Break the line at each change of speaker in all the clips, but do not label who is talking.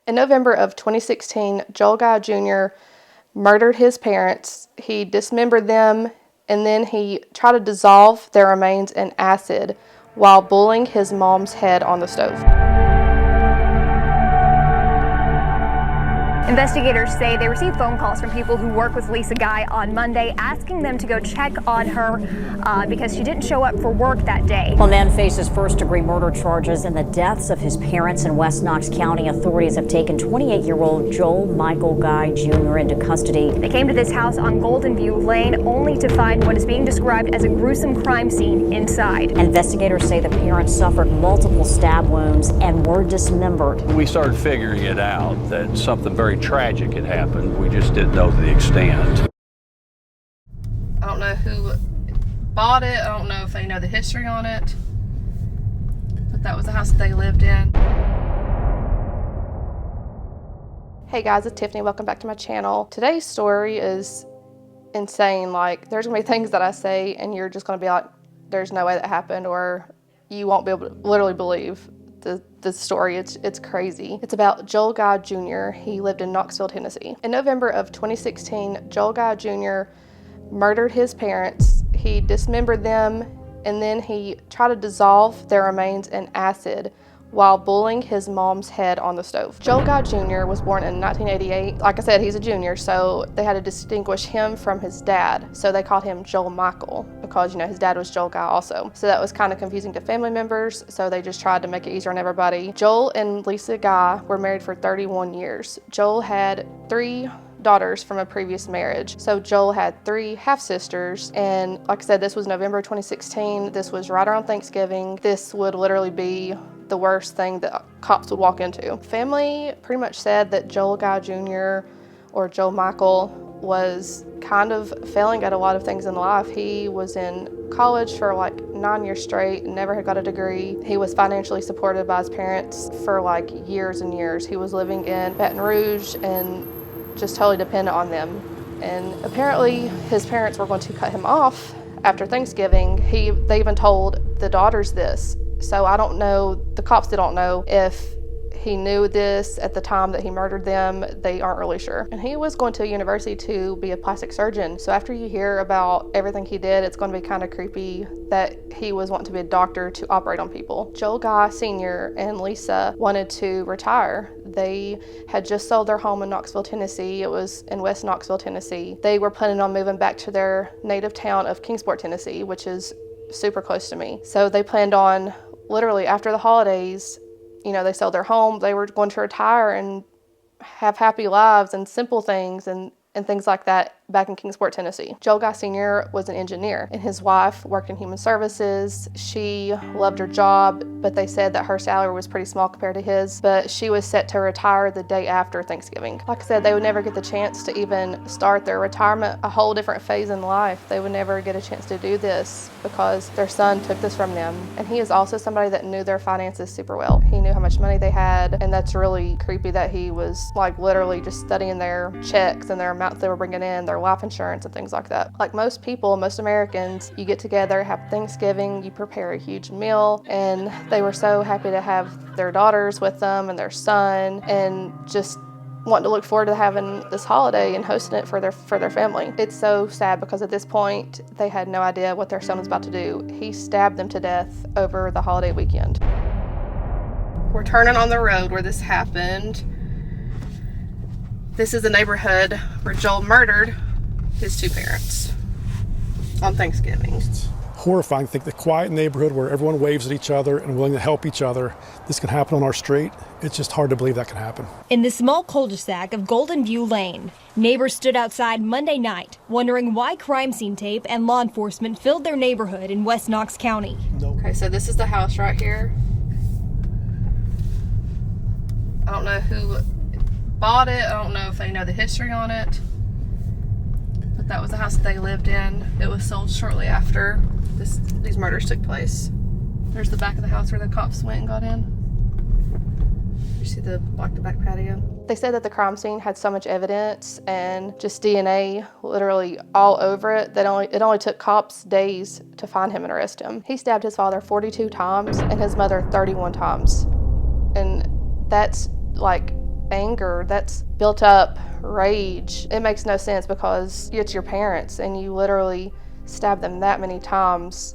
In November of 2016, Joel Guy Jr. murdered his parents. He dismembered them, and then he tried to dissolve their remains in acid while boiling his mom's head on the stove.
Investigators say they received phone calls from people who work with Lisa Guy on Monday asking them to go check on her because she didn't show up for work that day.
A man faces first-degree murder charges in the deaths of his parents in West Knox County. Authorities have taken 28-year-old Joel Michael Guy Jr. into custody.
They came to this house on Golden View Lane only to find what is being described as a gruesome crime scene inside.
Investigators say the parents suffered multiple stab wounds and were dismembered.
We started figuring it out that something very tragic had happened. We just didn't know the extent.
I don't know who bought it. I don't know if they know the history on it. But that was the house that they lived in. Hey guys, it's Tiffany. Welcome back to my channel. Today's story is insane. Like, there's gonna be things that I say and you're just gonna be like, there's no way that happened, or you won't be able to literally believe the story. It's crazy. It's about Joel Guy Jr. He lived in Knoxville, Tennessee. In November of 2016, Joel Guy Jr. murdered his parents. He dismembered them, and then he tried to dissolve their remains in acid while boiling his mom's head on the stove. Joel Guy Jr. was born in 1988. Like I said, he's a junior, so they had to distinguish him from his dad. So they called him Joel Michael because, you know, his dad was Joel Guy also. So that was kind of confusing to family members, so they just tried to make it easier on everybody. Joel and Lisa Guy were married for 31 years. Joel had 3 daughters from a previous marriage. So Joel had 3 half-sisters, and like I said, this was November 2016. This was right around Thanksgiving. This would literally be the worst thing that cops would walk into. Family pretty much said that Joel Guy Jr. or Joel Michael was kind of failing at a lot of things in life. He was in college for like 9 years straight, never had got a degree. He was financially supported by his parents for like years and years. He was living in Baton Rouge and just totally dependent on them. And apparently his parents were going to cut him off after Thanksgiving. They even told the daughters this. So I don't know, the cops don't know if he knew this at the time that he murdered them. They aren't really sure. And he was going to a university to be a plastic surgeon. So after you hear about everything he did, it's going to be kind of creepy that he was wanting to be a doctor to operate on people. Joel Guy Sr. and Lisa wanted to retire. They had just sold their home in Knoxville, Tennessee. It was in West Knoxville, Tennessee. They were planning on moving back to their native town of Kingsport, Tennessee, which is super close to me. So they planned on literally after the holidays, you know, they sold their home, they were going to retire and have happy lives and simple things and things like that back in Kingsport, Tennessee. Joel Guy Sr. was an engineer, and his wife worked in human services. She loved her job, but they said that her salary was pretty small compared to his, but she was set to retire the day after Thanksgiving. Like I said, they would never get the chance to even start their retirement, a whole different phase in life. They would never get a chance to do this because their son took this from them. And he is also somebody that knew their finances super well. He knew how much money they had, and that's really creepy that he was like literally just studying their checks and their amounts they were bringing in, their life insurance and things like that. Like most people, most Americans, you get together, have Thanksgiving, you prepare a huge meal, and they were so happy to have their daughters with them and their son, and just wanting to look forward to having this holiday and hosting it for their family. It's so sad because at this point, they had no idea what their son was about to do. He stabbed them to death over the holiday weekend. We're turning on the road where this happened. This is the neighborhood where Joel murdered his 2 parents on Thanksgiving.
It's horrifying to think the quiet neighborhood where everyone waves at each other and willing to help each other, this can happen on our street. It's just hard to believe that can happen.
In the small cul-de-sac of Golden View Lane, neighbors stood outside Monday night wondering why crime scene tape and law enforcement filled their neighborhood in West Knox County.
Okay, so this is the house right here. I don't know who bought it. I don't know if they know the history on it. But that was the house that they lived in. It was sold shortly after these murders took place. There's the back of the house where the cops went and got in. You see the back patio. They said that the crime scene had so much evidence and just DNA literally all over it that it only took cops days to find him and arrest him. He stabbed his father 42 times and his mother 31 times. And that's like anger, that's built up rage. It makes no sense because it's your parents and you literally stab them that many times.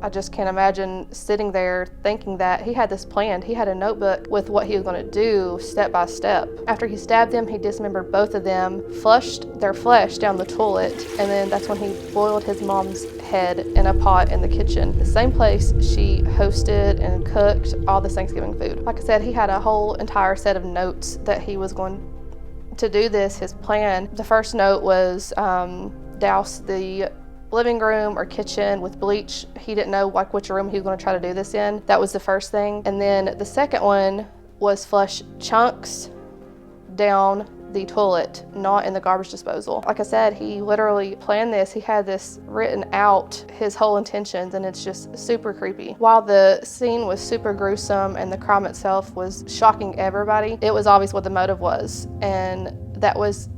I just can't imagine sitting there thinking that. He had this planned. He had a notebook with what he was going to do step by step. After he stabbed them, he dismembered both of them, flushed their flesh down the toilet, and then that's when he boiled his mom's head in a pot in the kitchen, the same place she hosted and cooked all this Thanksgiving food. Like I said, he had a whole entire set of notes that he was going to do this, his plan. The first note was douse the living room or kitchen with bleach. He didn't know like which room he was going to try to do this in. That was the first thing. And then the second one was flush chunks down the toilet, not in the garbage disposal. Like I said, he literally planned this. He had this written out, his whole intentions, and it's just super creepy. While the scene was super gruesome and the crime itself was shocking everybody, it was obvious what the motive was. And that was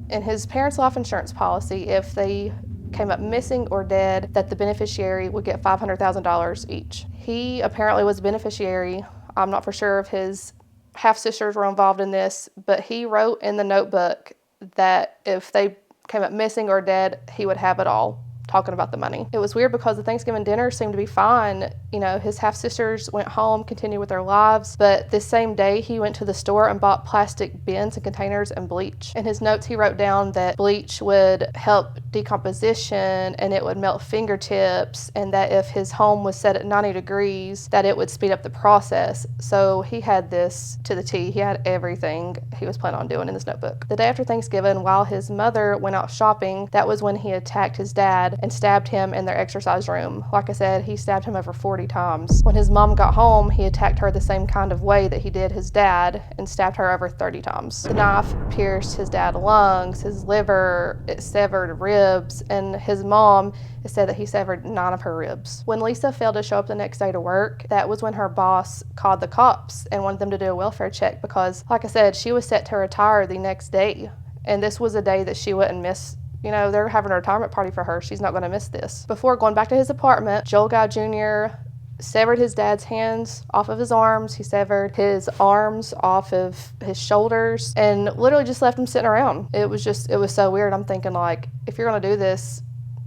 in his parents' life insurance policy. If they came up missing or dead, that the beneficiary would get $500,000 each. He apparently was a beneficiary. I'm not for sure if his half-sisters were involved in this, but he wrote in the notebook that if they came up missing or dead, he would have it all, talking about the money. It was weird because the Thanksgiving dinner seemed to be fine. You know, his half-sisters went home, continued with their lives, but this same day he went to the store and bought plastic bins and containers and bleach. In his notes, he wrote down that bleach would help decomposition and it would melt fingertips, and that if his home was set at 90 degrees, that it would speed up the process. So he had this to the T. He had everything he was planning on doing in this notebook. The day after Thanksgiving, while his mother went out shopping, that was when he attacked his dad and stabbed him in their exercise room. Like I said, he stabbed him over 40 times. When his mom got home, he attacked her the same kind of way that he did his dad and stabbed her over 30 times. The knife pierced his dad's lungs, his liver, it severed ribs, and his mom, it said that he severed 9 of her ribs. When Lisa failed to show up the next day to work, that was when her boss called the cops and wanted them to do a welfare check because, like I said, she was set to retire the next day. And this was a day that she wouldn't miss. You know, they're having a retirement party for her. She's not going to miss this. Before going back to his apartment, Joel Guy Jr. severed his dad's hands off of his arms. He severed his arms off of his shoulders and literally just left him sitting around. It was so weird. I'm thinking, like, if you're going to do this,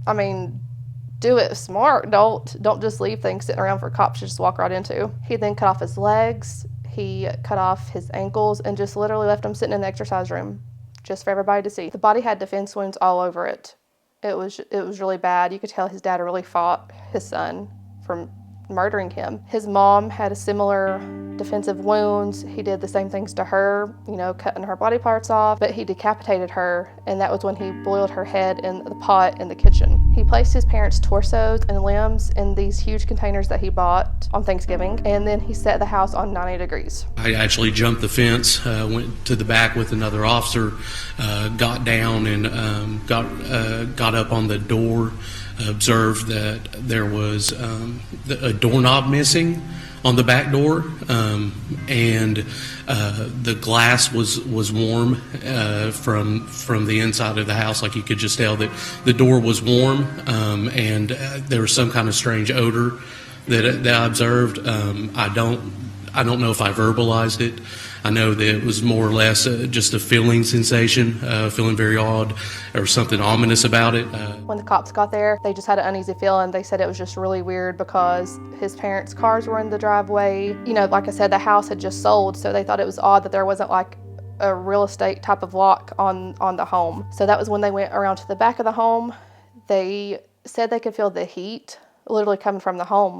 I mean, do it smart. Don't just leave things sitting around for cops to just walk right into. He then cut off his legs. He cut off his ankles and just literally left him sitting in the exercise room, just for everybody to see. The body had defense wounds all over it. It was really bad. You could tell his dad really fought his son from murdering him. His mom had a similar defensive wounds. He did the same things to her, you know, cutting her body parts off, but he decapitated her, and that was when he boiled her head in the pot in the kitchen. He placed his parents' torsos and limbs in these huge containers that he bought on Thanksgiving, and then he set the house on 90 degrees.
I actually jumped the fence, went to the back with another officer, got down and got up on the door, observed that there was a doorknob missing on the back door, and the glass was warm from the inside of the house. Like, you could just tell that the door was warm, and there was some kind of strange odor that I observed. I don't know if I verbalized it. I know that it was more or less just a feeling sensation, feeling very odd or something ominous about it.
When the cops got there, they just had an uneasy feeling. They said it was just really weird because his parents' cars were in the driveway. You know, like I said, the house had just sold, so they thought it was odd that there wasn't like a real estate type of lock on the home. So that was when they went around to the back of the home. They said they could feel the heat literally coming from the home,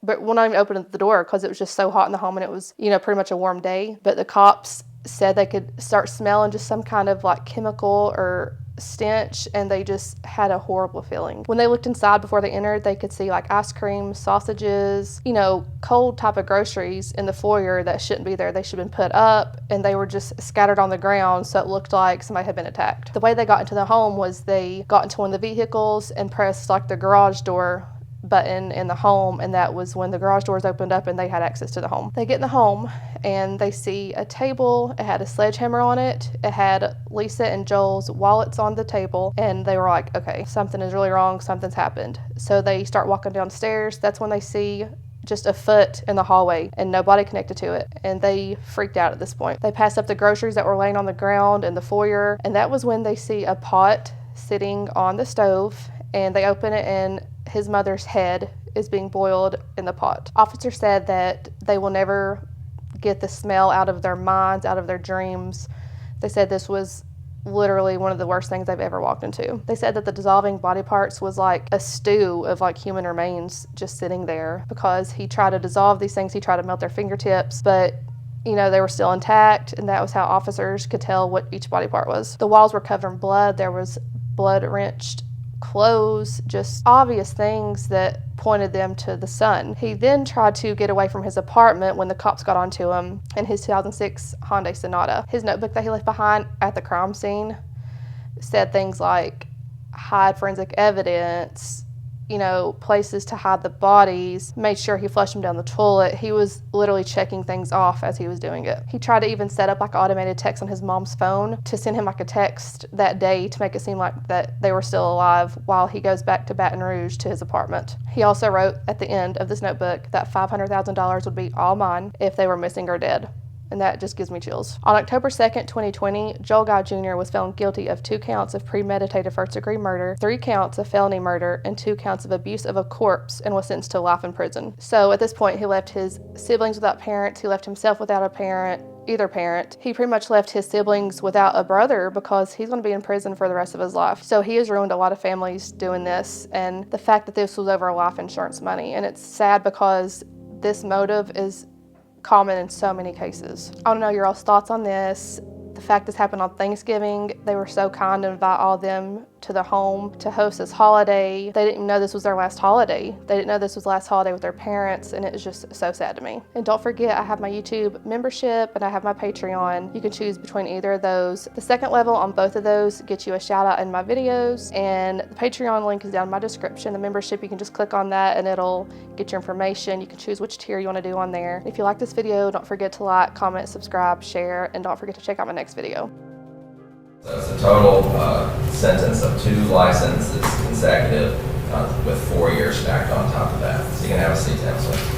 but we're not even opening the door because it was just so hot in the home and it was, you know, pretty much a warm day. But the cops said they could start smelling just some kind of like chemical or stench, and they just had a horrible feeling. When they looked inside before they entered, they could see like ice cream, sausages, you know, cold type of groceries in the foyer that shouldn't be there. They should have been put up, and they were just scattered on the ground, so it looked like somebody had been attacked. The way they got into the home was they got into one of the vehicles and pressed like the garage door button in the home, and that was when the garage doors opened up and they had access to the home. They get in the home and they see a table. It had a sledgehammer on it. It had Lisa and Joel's wallets on the table, and they were like, okay, something is really wrong, something's happened. So they start walking downstairs. That's when they see just a foot in the hallway and nobody connected to it. And they freaked out at this point. They passed up the groceries that were laying on the ground in the foyer, and that was when they see a pot sitting on the stove, and they open it and his mother's head is being boiled in the pot. Officers said that they will never get the smell out of their minds, out of their dreams. They said this was literally one of the worst things they've ever walked into. They said that the dissolving body parts was like a stew of like human remains just sitting there, because he tried to dissolve these things, he tried to melt their fingertips, but you know, they were still intact, and that was how officers could tell what each body part was. The walls were covered in blood. There was blood-drenched clothes, just obvious things that pointed them to the son. He then tried to get away from his apartment when the cops got onto him in his 2006 Hyundai Sonata. His notebook that he left behind at the crime scene said things like hide forensic evidence, you know, places to hide the bodies, made sure he flushed them down the toilet. He was literally checking things off as he was doing it. He tried to even set up like automated text on his mom's phone to send him like a text that day to make it seem like that they were still alive while he goes back to Baton Rouge to his apartment. He also wrote at the end of this notebook that $500,000 would be all mine if they were missing or dead. And that just gives me chills. On October 2nd, 2020, Joel Guy Jr. was found guilty of 2 counts of premeditated first-degree murder, 3 counts of felony murder, and 2 counts of abuse of a corpse, and was sentenced to life in prison. So at this point, he left his siblings without parents. He left himself without a parent, either parent. He pretty much left his siblings without a brother because he's going to be in prison for the rest of his life. So he has ruined a lot of families doing this, and the fact that this was over life insurance money. And it's sad because this motive is common in so many cases. I don't know your all's thoughts on this. The fact this happened on Thanksgiving, they were so kind to invite all of them to their home to host this holiday. They didn't even know this was their last holiday. They didn't know this was last holiday with their parents, and it was just so sad to me. And don't forget, I have my YouTube membership and I have my Patreon. You can choose between either of those. The second level on both of those gets you a shout out in my videos, and the Patreon link is down in my description. The membership, you can just click on that and it'll get your information. You can choose which tier you want to do on there. If you like this video, don't forget to like, comment, subscribe, share, and don't forget to check out my next video.
So it's a total sentence of 2 licenses consecutive with 4 years stacked on top of that. So you can have a seat, Counselor.